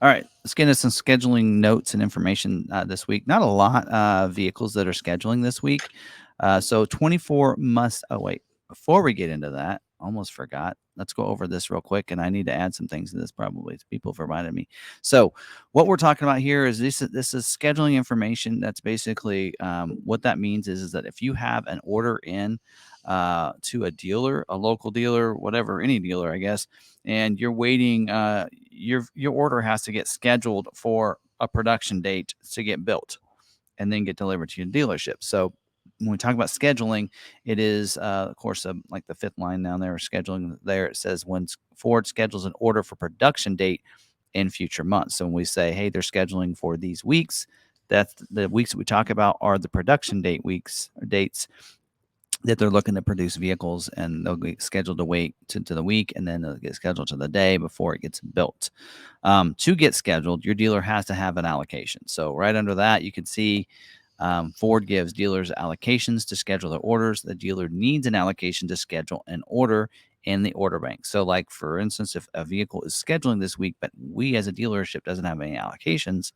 All right, let's get into some scheduling notes and information this week. Not a lot of vehicles that are scheduling this week. So 24 must. Oh, wait. Before we get into that, almost forgot. Let's go over this real quick. And I need to add some things to this probably. People have reminded me. So, what we're talking about here is this is scheduling information. That's basically what that means is that if you have an order in to a dealer, a local dealer, whatever, any dealer, I guess, and you're waiting, your order has to get scheduled for a production date to get built and then get delivered to your dealership. So when we talk about scheduling, it is, of course, like the fifth line down there, scheduling there, it says when Ford schedules an order for production date in future months. So when we say, hey, they're scheduling for these weeks, that's the weeks that we talk about are the production date weeks or dates that they're looking to produce vehicles, and they'll get scheduled to wait to the week, and then they'll get scheduled to the day before it gets built. To get scheduled, your dealer has to have an allocation. So right under that, you can see Ford gives dealers allocations to schedule their orders. The dealer needs an allocation to schedule an order in the order bank. So, like for instance, if a vehicle is scheduling this week, but we as a dealership doesn't have any allocations,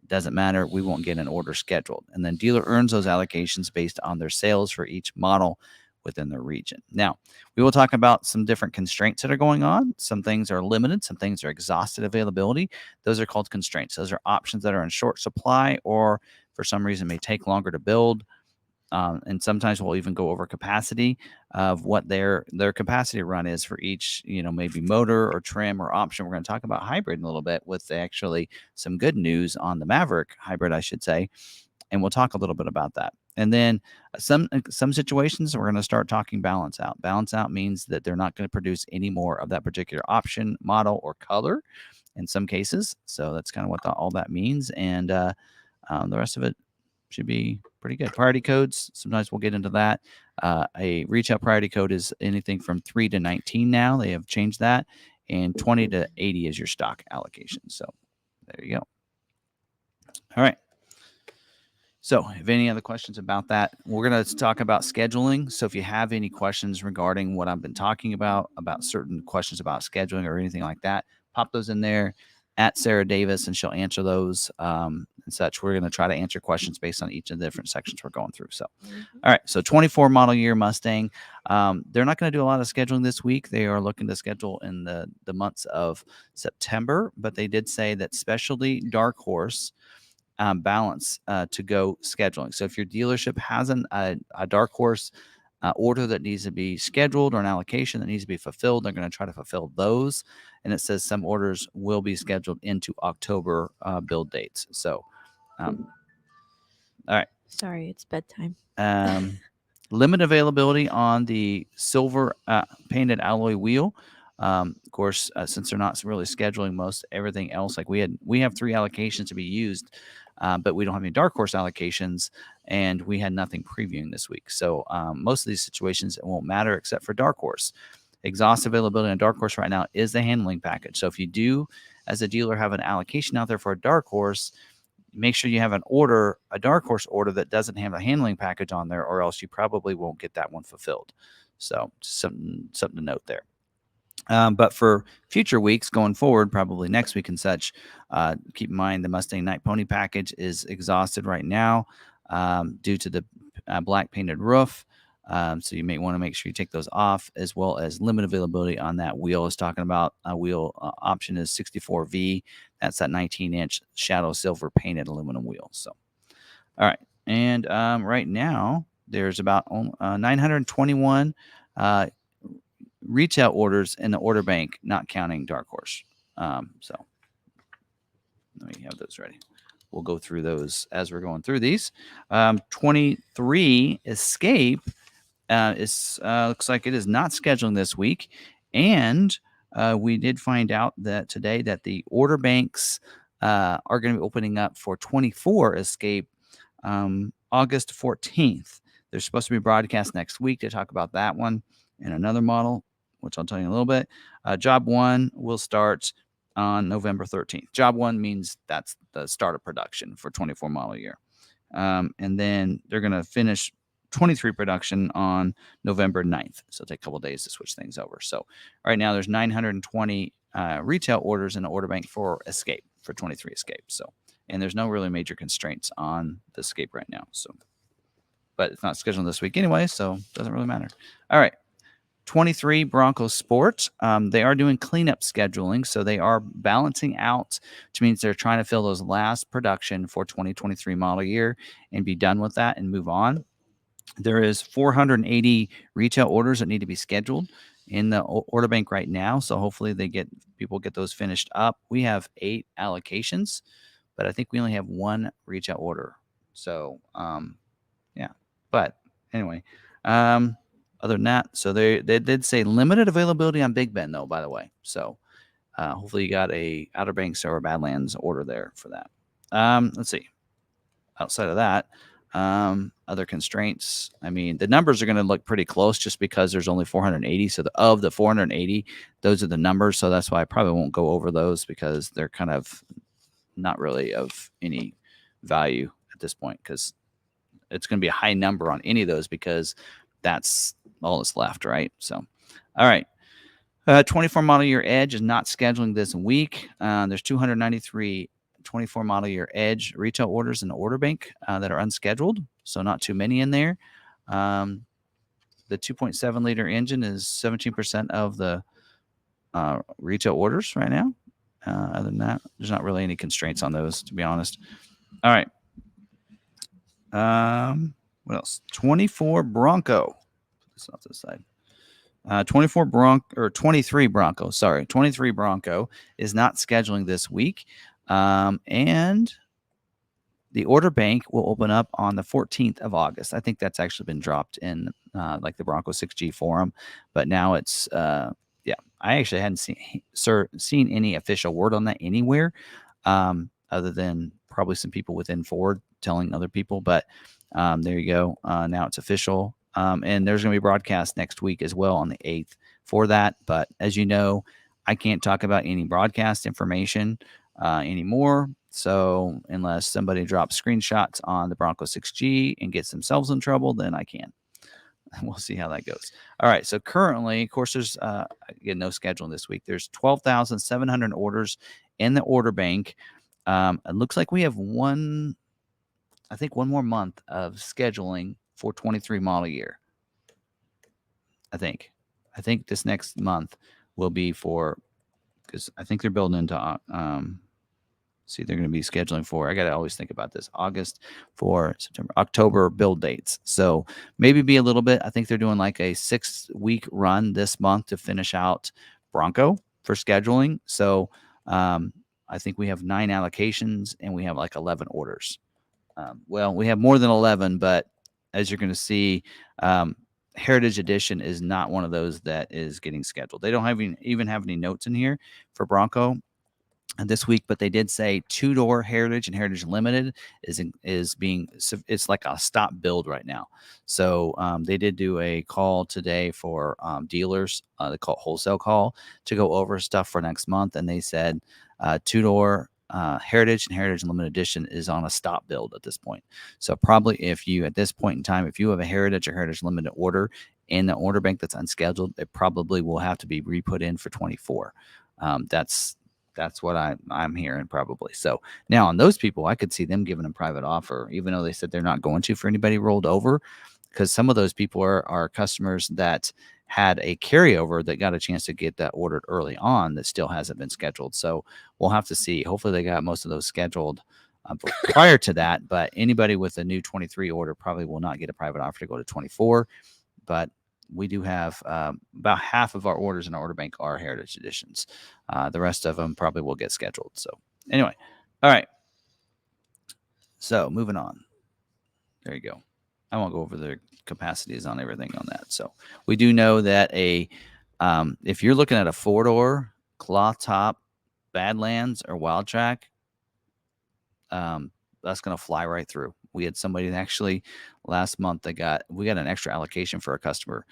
doesn't matter. We won't get an order scheduled. And then dealer earns those allocations based on their sales for each model within their region. Now, we will talk about some different constraints that are going on. Some things are limited, some things are exhausted availability. Those are called constraints. Those are options that are in short supply or for some reason may take longer to build. And sometimes we'll even go over capacity of what their capacity run is for each, maybe motor or trim or option. We're going to talk about hybrid in a little bit with actually some good news on the Maverick hybrid, I should say, and we'll talk a little bit about that. And then some situations we're going to start talking balance out. Balance out means that they're not going to produce any more of that particular option, model, or color in some cases. So that's kind of what all that means. And the rest of it should be pretty good. Priority codes, sometimes we'll get into that. A retail priority code is anything from 3 to 19 now. They have changed that. And 20 to 80 is your stock allocation. So there you go. All right. So if any other questions about that, we're going to talk about scheduling. So if you have any questions regarding what I've been talking about certain questions about scheduling or anything like that, pop those in there at Sarah Davis and she'll answer those and such. We're going to try to answer questions based on each of the different sections we're going through. So, all right. So 24 model year Mustang. They're not going to do a lot of scheduling this week. They are looking to schedule in the months of September, but they did say that specialty Dark Horse balance to go scheduling. So if your dealership has a Dark Horse order that needs to be scheduled or an allocation that needs to be fulfilled, they're going to try to fulfill those. And it says some orders will be scheduled into October build dates. So, all right. Sorry, it's bedtime. Limit availability on the silver painted alloy wheel. Of course, since they're not really scheduling most everything else, like we have 3 allocations to be used, but we don't have any Dark Horse allocations, and we had nothing previewing this week. So most of these situations it won't matter except for Dark Horse. Exhaust availability on Dark Horse right now is the handling package. So if you do, as a dealer, have an allocation out there for a Dark Horse, make sure you have a Dark Horse order that doesn't have a handling package on there, or else you probably won't get that one fulfilled. So something to note there. But for future weeks going forward, probably next week and such, keep in mind the Mustang Night Pony package is exhausted right now due to the black painted roof. So you may want to make sure you take those off, as well as limit availability on that wheel. Is talking about a wheel option is 64V. That's that 19-inch shadow silver painted aluminum wheel. So, all right. And right now, there's about 921 retail orders in the order bank, not counting Dark Horse. So let me have those ready. We'll go through those as we're going through these. 23 Escape looks like it is not scheduling this week, and we did find out that today that the order banks are going to be opening up for 24 Escape August 14th. They're supposed to be broadcast next week to talk about that one and another model, which I'll tell you in a little bit. Job 1 will start on November 13th. Job 1 means that's the start of production for 24 model year. And then they're going to finish 23 production on November 9th. So it'll take a couple days to switch things over. So right now there's 920 retail orders in the order bank for Escape, for 23 Escape. So, and there's no really major constraints on the Escape right now. So, but it's not scheduled this week anyway, so it doesn't really matter. All right. 23 Broncos Sport. They are doing cleanup scheduling, so they are balancing out, which means they're trying to fill those last production for 2023 model year and be done with that and move on. There is 480 retail orders that need to be scheduled in the order bank right now, so hopefully people get those finished up. We have 8 allocations, but I think we only have 1 retail order. So, yeah. But anyway, other than that, so they did say limited availability on Big Ben though, by the way. So hopefully you got a Outer Banks or Badlands order there for that. Let's see. Outside of that, other constraints. I mean, the numbers are going to look pretty close just because there's only 480. So of the 480, those are the numbers. So that's why I probably won't go over those because they're kind of not really of any value at this point because it's going to be a high number on any of those because that's all that's left, right? So, all right. 24 model year Edge is not scheduling this week. There's 293 24 model year Edge retail orders in the order bank that are unscheduled, so not too many in there. The 2.7 liter engine is 17% of the retail orders right now. Other than that, there's not really any constraints on those, to be honest. All right. What else? 24 Bronco. Put this off to the side. 23 Bronco. Sorry, 23 Bronco is not scheduling this week, and the order bank will open up on the 14th of August. I think that's actually been dropped in like the Bronco 6G forum, but now it's yeah. I actually hadn't seen any official word on that anywhere, other than probably some people within Ford telling other people. But there you go. Now it's official. And there's going to be broadcast next week as well on the 8th for that. But as you know, I can't talk about any broadcast information anymore. So unless somebody drops screenshots on the Bronco 6G and gets themselves in trouble, then I can. We'll see how that goes. All right. So currently, of course, there's again no scheduling this week. There's 12,700 orders in the order bank. It looks like we have one more month of scheduling for 23 model year. I think this next month will be for, because I think they're building into see, they're going to be scheduling for, I got to always think about this, August for September, October build dates. So maybe be a little bit, I think they're doing like a 6-week run this month to finish out Bronco for scheduling. So I think we have 9 allocations and we have like 11 orders. Well, we have more than 11, but as you're going to see, Heritage Edition is not one of those that is getting scheduled. They don't even have any notes in here for Bronco this week, but they did say 2-door Heritage and Heritage Limited is being, it's like a stop build right now. So they did do a call today for dealers, they call it wholesale call, to go over stuff for next month, and they said 2-door Heritage and Heritage Limited Edition is on a stop build at this point. So probably if you, at this point in time, if you have a Heritage or Heritage Limited order in the order bank that's unscheduled, it probably will have to be re-put in for 24. That's what I'm hearing probably. So now on those people, I could see them giving a private offer, even though they said they're not going to for anybody rolled over, because some of those people are customers that had a carryover that got a chance to get that ordered early on that still hasn't been scheduled. So we'll have to see. Hopefully they got most of those scheduled prior to that. But anybody with a new 23 order probably will not get a private offer to go to 24. But we do have about half of our orders in our order bank are Heritage Editions. The rest of them probably will get scheduled. So anyway, all right. So moving on. There you go. I won't go over the capacities on everything on that. So we do know that if you're looking at a 4-door cloth top Badlands or Wild Track, that's going to fly right through. We had somebody that actually last month we got an extra allocation for a customer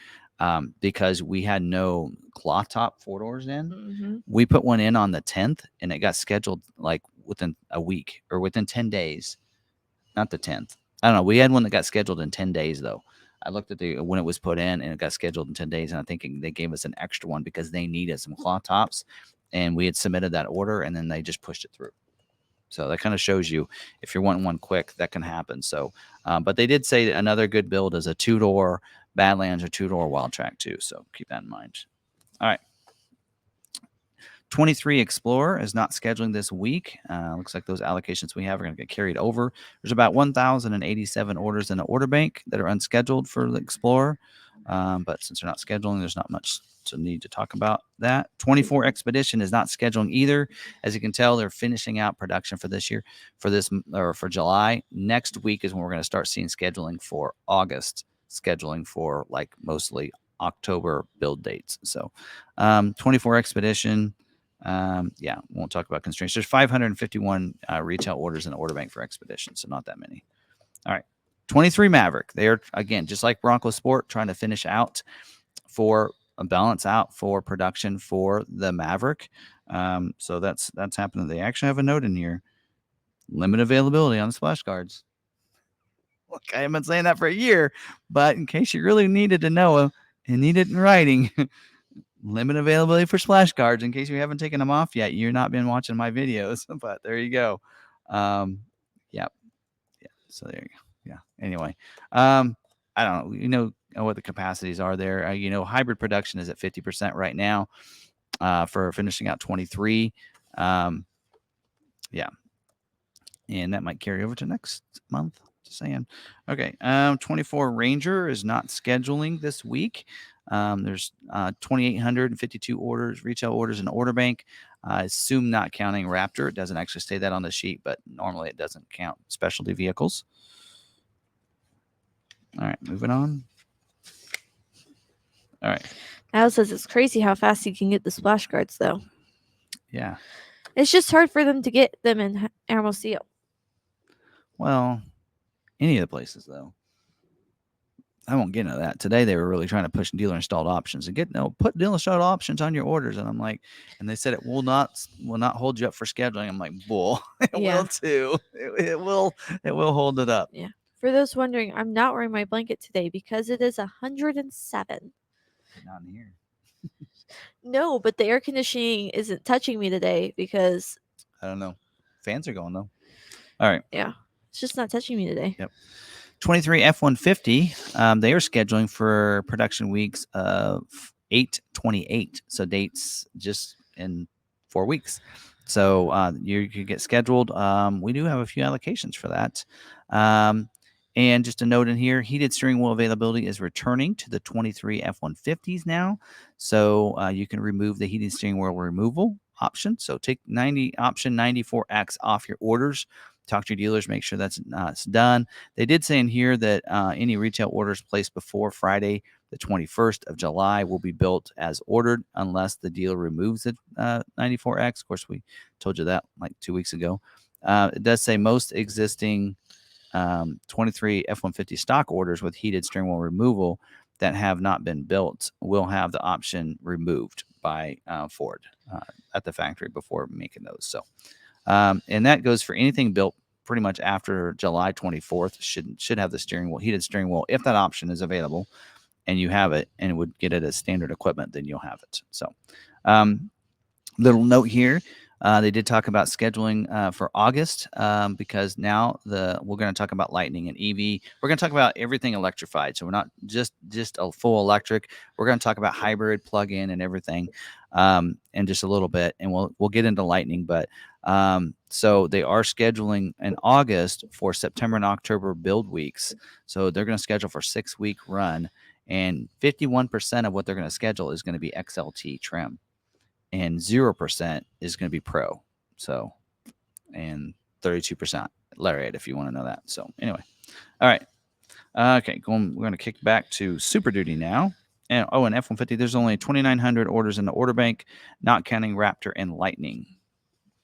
because we had no cloth top 4-doors in. Mm-hmm. We put one in on the 10th and it got scheduled like within a week or within 10 days. Not the 10th. I don't know. We had one that got scheduled in 10 days though. I looked at when it was put in and it got scheduled in 10 days. And I think they gave us an extra one because they needed some cloth tops. and we had submitted that order, and then they just pushed it through. So that kind of shows you if you're wanting one quick, that can happen. So, but they did say another good build is a 2-door Badlands or 2-door Wild Track too. So keep that in mind. All right. 23 Explorer is not scheduling this week. Looks like those allocations we have are going to get carried over. There's about 1,087 orders in the order bank that are unscheduled for the Explorer. But since they're not scheduling, there's not much to need to talk about that. 24 Expedition is not scheduling either. As you can tell, they're finishing out production for this year, for July. Next week is when we're going to start seeing scheduling for August, scheduling for like mostly October build dates. So 24 Expedition. Won't talk about constraints. There's 551 retail orders in the order bank for Expedition, so not that many. All right. 23 Maverick. They are, again, just like Bronco Sport, trying to finish out for a balance out for production for the Maverick. So that's happening. They actually have a note in here. Limited availability on the splash guards. Look, I haven't been saying that for a year, but in case you really needed to know and need it in writing, limited availability for splash guards. In case you haven't taken them off yet, you're not been watching my videos, but there you go. Yeah. So there you go. Yeah. Anyway, I don't know. You know what the capacities are there. Hybrid production is at 50% right now for finishing out 23. Yeah. And that might carry over to next month. Just saying. Okay. 24 Ranger is not scheduling this week. There's 2,852 orders, retail orders in the order bank. I assume not counting Raptor. It doesn't actually say that on the sheet, but normally it doesn't count specialty vehicles. All right, moving on. All right. Al says it's crazy how fast you can get the splash guards, though. Yeah. It's just hard for them to get them in Hermosillo. Well, any of the places, though. I won't get into that. Today they were really trying to push dealer installed options and put dealer installed options on your orders. And I'm like, and they said it will not hold you up for scheduling. I'm like, bull. It will too. It will hold it up. Yeah. For those wondering, I'm not wearing my blanket today because it is 107. Not in here. No, but the air conditioning isn't touching me today because I don't know. Fans are going though. All right. Yeah. It's just not touching me today. Yep. 23 F-150. They are scheduling for production weeks of 8/28. So dates just in 4 weeks. So you could get scheduled. We do have a few allocations for that. And just a note in here, heated steering wheel availability is returning to the 23 F-150s now. So you can remove the heated steering wheel removal option. So take option 94X off your orders. Talk to your dealers, make sure that's done. They did say in here that any retail orders placed before Friday, the 21st of July, will be built as ordered unless the dealer removes the 94X. Of course, we told you that like 2 weeks ago. It does say most existing 23 F-150 stock orders with heated steering wheel removal that have not been built will have the option removed by Ford at the factory before making those. So. And that goes for anything built pretty much after July 24th should have the heated steering wheel. If that option is available and you have it and would get it as standard equipment, then you'll have it. So little note here. They did talk about scheduling for August because now we're going to talk about Lightning and EV. We're going to talk about everything electrified. So we're not just a full electric. We're going to talk about hybrid, plug-in, and everything in just a little bit, and we'll get into Lightning. But so they are scheduling in August for September and October build weeks. So they're going to schedule for 6-week run, and 51% of what they're going to schedule is going to be XLT trim. And 0% is going to be Pro. So, and 32% Lariat, if you want to know that. So, anyway, all right. Okay, we're going to kick back to Super Duty now. And F-150, there's only 2,900 orders in the order bank, not counting Raptor and Lightning.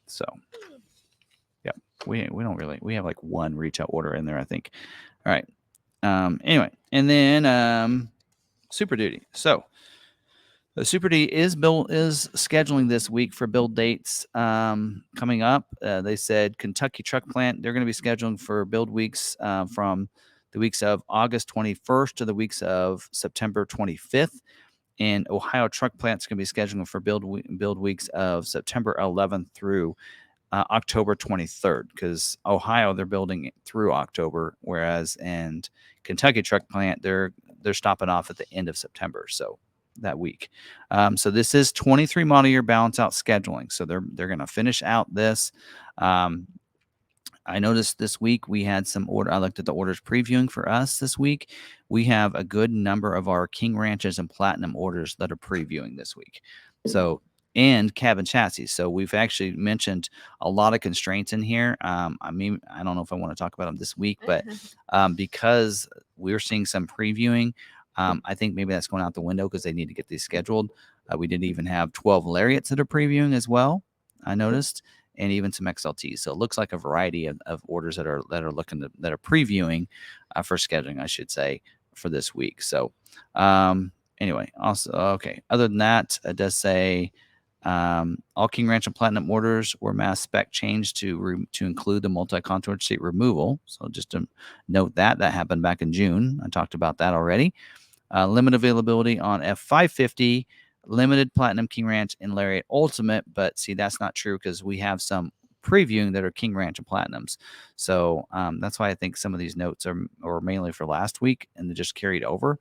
So, yeah, we don't really, we have like one retail order in there, I think. All right. Anyway, and then Super Duty. So, the Super D is scheduling this week for build dates coming up. They said Kentucky Truck Plant, they're going to be scheduling for build weeks from the weeks of August 21st to the weeks of September 25th. and Ohio truck plants can be scheduling for build weeks of September 11th through October 23rd, because Ohio they're building it through October, whereas in Kentucky truck plant they're stopping off at the end of September, so that week. So this is 23 model year balance out scheduling. So they're going to finish out this. Um, I noticed this week we had some order. I looked at the orders previewing for us this week. We have a good number of our King Ranches and Platinum orders that are previewing this week. So, and cabin chassis. So we've actually mentioned a lot of constraints in here. I mean, I don't know if I want to talk about them this week, but because we're seeing some previewing, I think maybe that's going out the window because they need to get these scheduled. We did even have 12 Lariats that are previewing as well, I noticed, and even some XLTs. So it looks like a variety of orders that are looking to, that are previewing for scheduling, I should say, for this week. So anyway, also okay. Other than that, it does say all King Ranch and Platinum orders were mass spec changed to include the multi-contour seat removal. So just to note that happened back in June. I talked about that already. Limit availability on F550, limited Platinum King Ranch and Lariat Ultimate. But see, that's not true because we have some previewing that are King Ranch and Platinums. So that's why I think some of these notes are mainly for last week and they just carried over.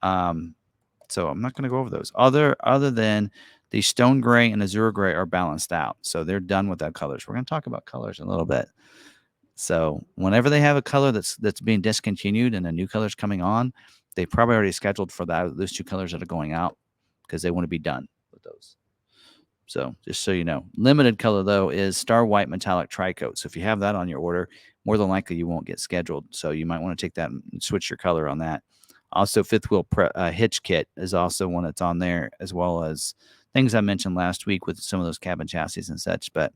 So I'm not going to go over those. Other than the Stone Gray and Azure Gray are balanced out. So they're done with that colors. We're going to talk about colors in a little bit. So whenever they have a color that's being discontinued and a new color's coming on, they probably already scheduled for those two colors that are going out because they want to be done with those. So just so you know, limited color though is Star White Metallic Tricoat. So if you have that on your order, more than likely you won't get scheduled. So you might want to take that and switch your color on that. Also, fifth wheel hitch kit is also one that's on there, as well as things I mentioned last week with some of those cabin chassis and such. But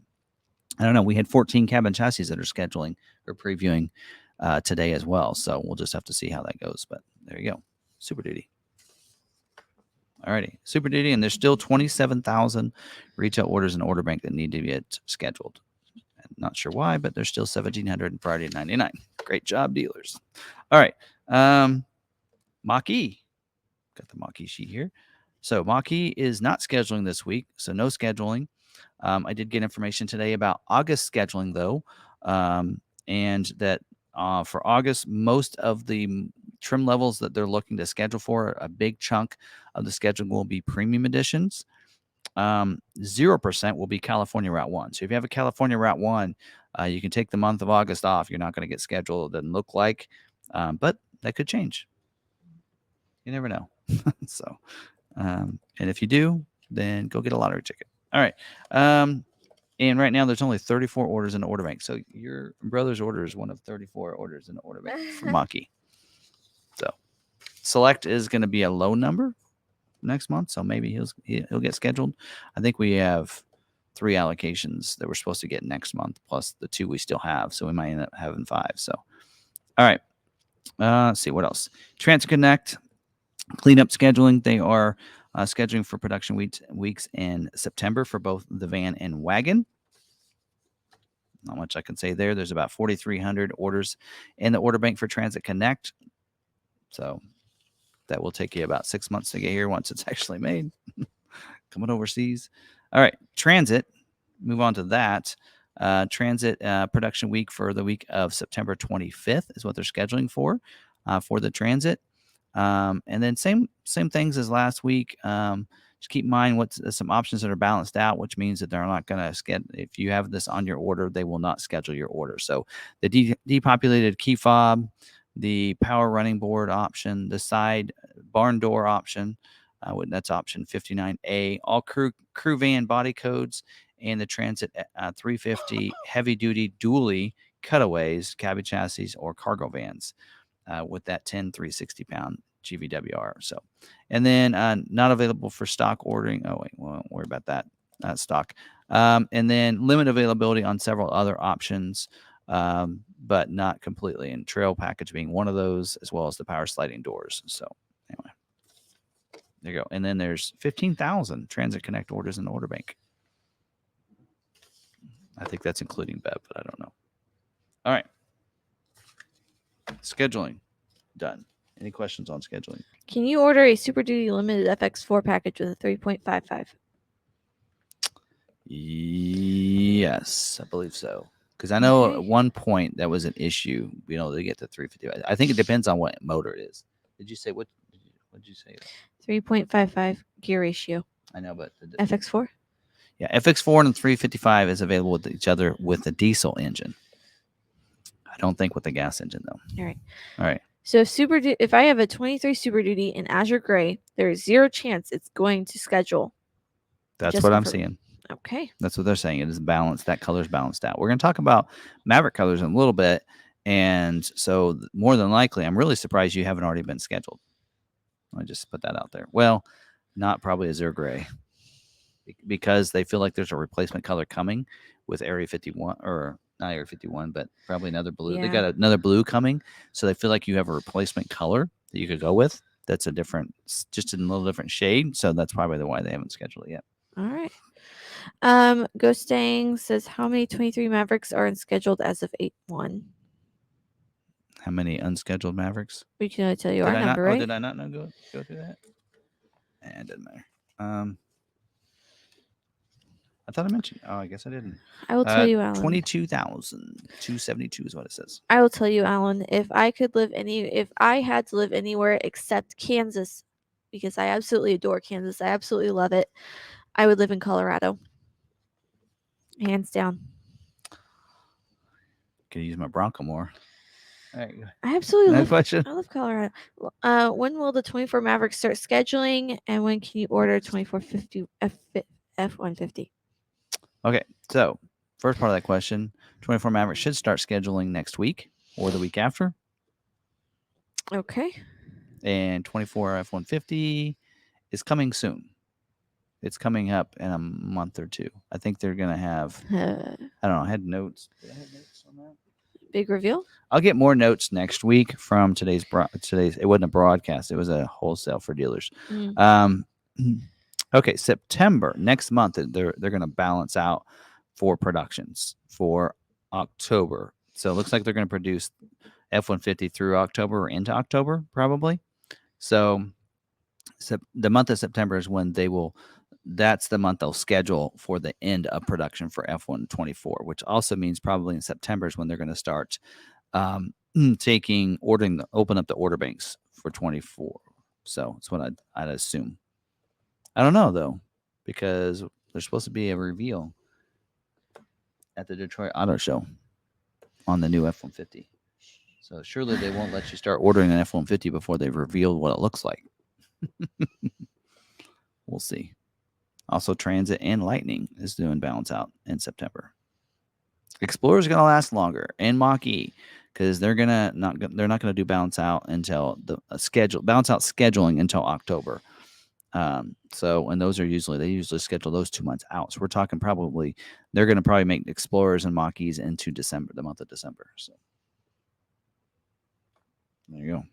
I don't know. We had 14 cabin chassis that are scheduling or previewing today as well. So we'll just have to see how that goes. But there you go. Super Duty. Alrighty. Super Duty. And there's still 27,000 retail orders in order bank that need to get scheduled. I'm not sure why, but there's still 1,700 and Friday 99. Great job, dealers. All right. Mach-E. Got the Mach-E sheet here. So Mach-E is not scheduling this week. So no scheduling. I did get information today about August scheduling, though, and that for August, most of the trim levels that they're looking to schedule for, a big chunk of the schedule will be premium editions. 0% will be California Route 1. So if you have a California Route 1, you can take the month of August off. You're not going to get scheduled. It doesn't look like, but that could change. You never know. So, and if you do, then go get a lottery ticket. All right. And right now there's only 34 orders in the order bank. So your brother's order is one of 34 orders in the order bank for Mach-E. So select is going to be a low number next month. So maybe he'll get scheduled. I think we have 3 allocations that we're supposed to get next month, plus the 2 we still have. So we might end up having 5. So, all right. Let's see what else. Transit Connect cleanup scheduling. They are scheduling for production weeks in September for both the van and wagon. Not much I can say there. There's about 4,300 orders in the order bank for Transit Connect. So that will take you about 6 months to get here once it's actually made. Coming overseas. All right. Transit. Move on to that. Transit production week for the week of September 25th is what they're scheduling for the Transit. And then same things as last week. Just keep in mind what's some options that are balanced out, which means that they're not going to schedule. If you have this on your order, they will not schedule your order. So the depopulated key fob, the power running board option, the side barn door option, that's option 59A, all crew van body codes, and the Transit 350 heavy duty dually cutaways, cabin chassis, or cargo vans. With that 10 360-pound GVWR. So, and then not available for stock ordering. Oh, wait, well, don't worry about that. Stock. And then limit availability on several other options, but not completely. And trail package being one of those, as well as the power sliding doors. So, anyway, there you go. And then there's 15,000 Transit Connect orders in the order bank. I think that's including BEV, but I don't know. All right. Scheduling done. Any questions on scheduling? Can you order a Super Duty Limited FX4 package with a 3.55? Yes, I believe so. Because I know Okay. at one point that was an issue. They get to 350. I think it depends on what motor it is. Did you say what? What did you say? 3.55 gear ratio. I know, but FX4? yeah, FX4 and 355 is available with each other with the diesel engine. I don't think with the gas engine though. All right. All right. So if I have a 23 Super Duty in Azure Gray, there is zero chance it's going to schedule. That's Just what I'm confirming. seeing. Okay. That's what they're saying. It is balanced. That color's balanced out. We're going to talk about Maverick colors in a little bit. And so, more than likely, I'm really surprised you haven't already been scheduled. I just put that out there. Well, not probably Azure Gray because they feel like there's a replacement color coming with Area 51 or not Area 51, but probably another blue. They Yeah. got another blue coming. So they feel like you have a replacement color that you could go with. That's a different, just in a little different shade. So that's probably why they haven't scheduled it yet. All right. Ghostang says how many 23 Mavericks are scheduled as of 8/1? How many unscheduled Mavericks? We can only tell you Did our I number, not? right? Oh, did I not know go through that? It doesn't matter. I thought I mentioned. Oh, I guess I didn't. I will tell you, Alan. 22,272 is what it says. I will tell you, Alan. If I had to live anywhere except Kansas, because I absolutely adore Kansas, I absolutely love it, I would live in Colorado. Hands down. Can use my Bronco more. All right. I absolutely Next love. question. I love Colorado. When will the 24 Mavericks start scheduling, and when can you order 2450 F150? Okay, so first part of that question: 24 Maverick should start scheduling next week or the week after, Okay. and 24 F150 is coming soon. It's coming up in a month or two. I think they're gonna have. I don't know. I had notes. Did I have notes on that? Big reveal. I'll get more notes next week from today's. It wasn't a broadcast. It was a wholesale for dealers. Okay, September next month. They're going to balance out for productions for October. So it looks like they're going to produce F-150 through October or into October probably. So the month of September is when they will. That's the month they'll schedule for the end of production for F-124, which also means probably in September is when they're going to start open up the order banks for 24. So that's what I'd assume. I don't know though, because there's supposed to be a reveal at the Detroit Auto Show on the new F-150. So surely they won't let you start ordering an F-150 before they've revealed what it looks like. We'll see. Also, Transit and Lightning is doing balance out in September. Explorer's going to last longer, and Mach-E, because they're not going to do balance out until the balance out scheduling until October. So, and they usually schedule those 2 months out. So we're talking they're going to probably make Explorers and Mach-E's into December, the month of December. So there you go.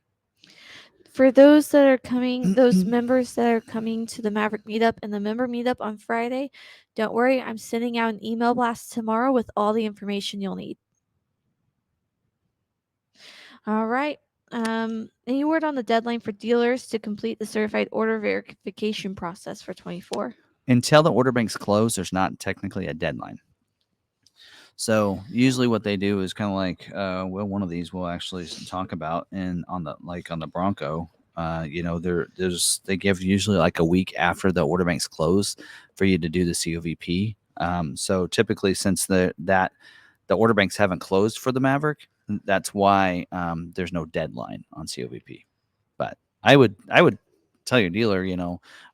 For those that are coming, those members that are coming to the Maverick meetup and the member meetup on Friday, don't worry. I'm sending out an email blast tomorrow with all the information you'll need. All right. Any word on the deadline for dealers to complete the certified order verification process for 24? Until the order banks close, there's not technically a deadline. So usually what they do is kind of like, one of these we'll actually talk about, and on the Bronco, they give usually like a week after the order banks close for you to do the COVP. So typically, since the order banks haven't closed for the Maverick, that's why there's no deadline on COVP. But I would tell your dealer,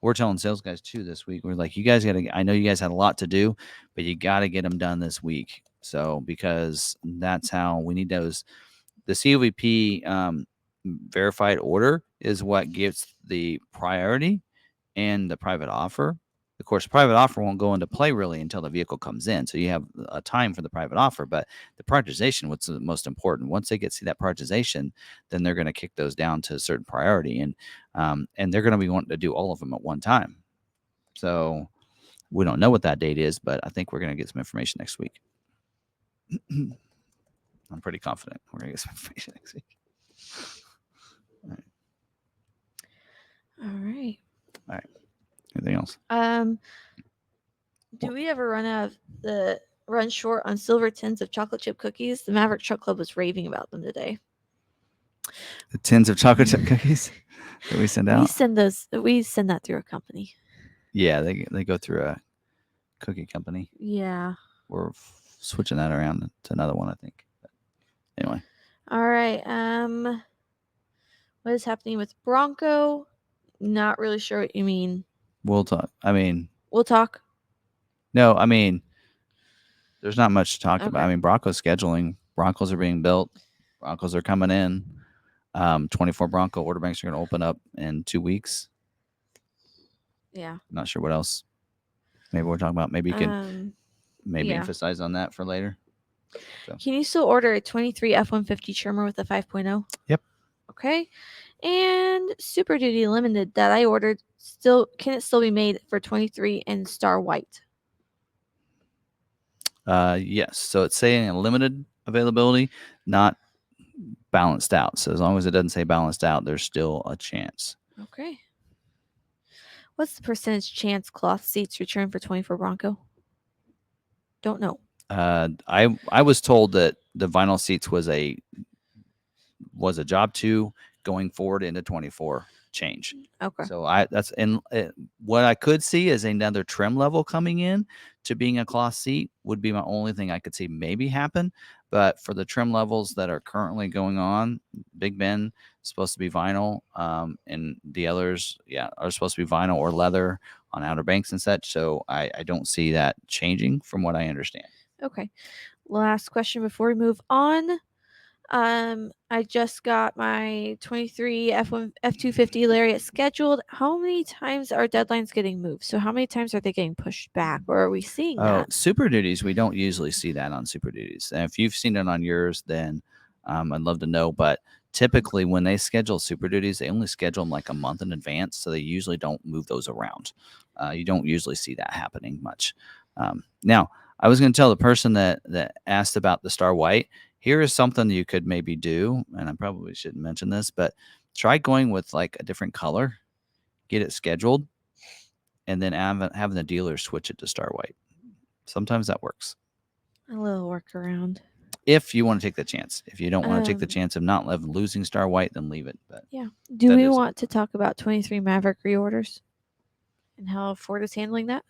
we're telling sales guys too this week. We're like, you guys I know you guys had a lot to do, but you got to get them done this week. So, because that's how we need those. The COVP verified order is what gives the priority and the private offer. Of course, private offer won't go into play really until the vehicle comes in. So you have a time for the private offer, but the prioritization, what's the most important? Once they see that prioritization, then they're going to kick those down to a certain priority, and they're going to be wanting to do all of them at one time. So we don't know what that date is, but I think we're going to get some information next week. I'm pretty confident we're going to get some information next week. All right. All right. Anything else? Do we ever run short on silver tins of chocolate chip cookies? The Maverick Truck Club was raving about them today. The tins of chocolate chip cookies that we send out. We send that through a company. Yeah, they go through a cookie company. Yeah. We're switching that around to another one, I think. But anyway. All right. What is happening with Bronco? Not really sure what you mean. We'll talk. We'll talk. No, there's not much to talk about. Okay. Broncos scheduling. Broncos are being built. Broncos are coming in. 24 Bronco order banks are going to open up in 2 weeks. Yeah. Not sure what else. Maybe we're talking about. Maybe you can yeah. emphasize on that for later. So. Can you still order a 23 F-150 trimmer with a 5.0? Yep. Okay. And Super Duty Limited that I ordered, can it still be made for 23 in Star White? Yes. So it's saying a limited availability, not balanced out. So as long as it doesn't say balanced out, there's still a chance. Okay. What's the percentage chance cloth seats return for 24 Bronco? Don't know. I was told that the vinyl seats was a job 2 going forward into 24 change. Okay. So what I could see is another trim level coming in to being a cloth seat would be my only thing I could see maybe happen. But for the trim levels that are currently going on, Big Ben is supposed to be vinyl, and the others, are supposed to be vinyl or leather on Outer Banks and such. So I don't see that changing from what I understand. Okay. Last question before we move on. I just got my 23 F250 Lariat scheduled. How many times are deadlines getting moved? So how many times are they getting pushed back, or are we seeing that? Super Duties, we don't usually see that on Super Duties. And if you've seen it on yours, then I'd love to know. But typically when they schedule Super Duties, they only schedule them like a month in advance. So they usually don't move those around. You don't usually see that happening much. Now, I was going to tell the person that asked about the Star White, here is something you could maybe do, and I probably shouldn't mention this, but try going with like a different color, get it scheduled, and then having the dealer switch it to Star White. Sometimes that works. A little workaround. If you want to take the chance. If you don't want to take the chance of not losing Star White, then leave it. But yeah. Do we want to talk about 23 Maverick reorders and how Ford is handling that?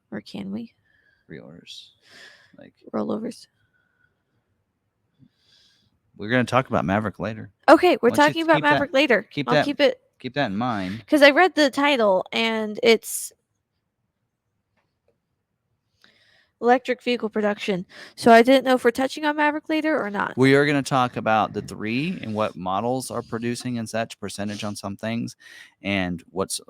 Or can we? Reorders. Like rollovers. We're going to talk about Maverick later. Okay, we're talking about Maverick later. Keep that in mind. Because I read the title and it's electric vehicle production. So I didn't know if we're touching on Maverick later or not. We are going to talk about the 3 and what models are producing and such, percentage on some things, and what's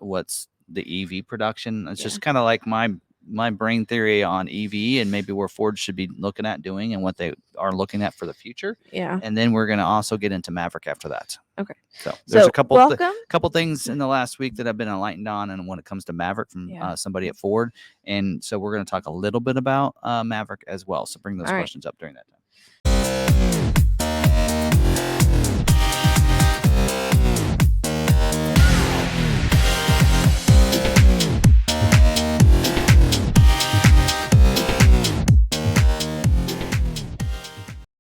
the EV production. It's just kind of like my brain theory on EV and maybe where Ford should be looking at doing and what they are looking at for the future. Yeah. And then we're going to also get into Maverick after that. Okay. So there's a couple things in the last week that I've been enlightened on, and when it comes to Maverick from somebody at Ford. And so we're going to talk a little bit about Maverick as well. So bring those questions up during that time.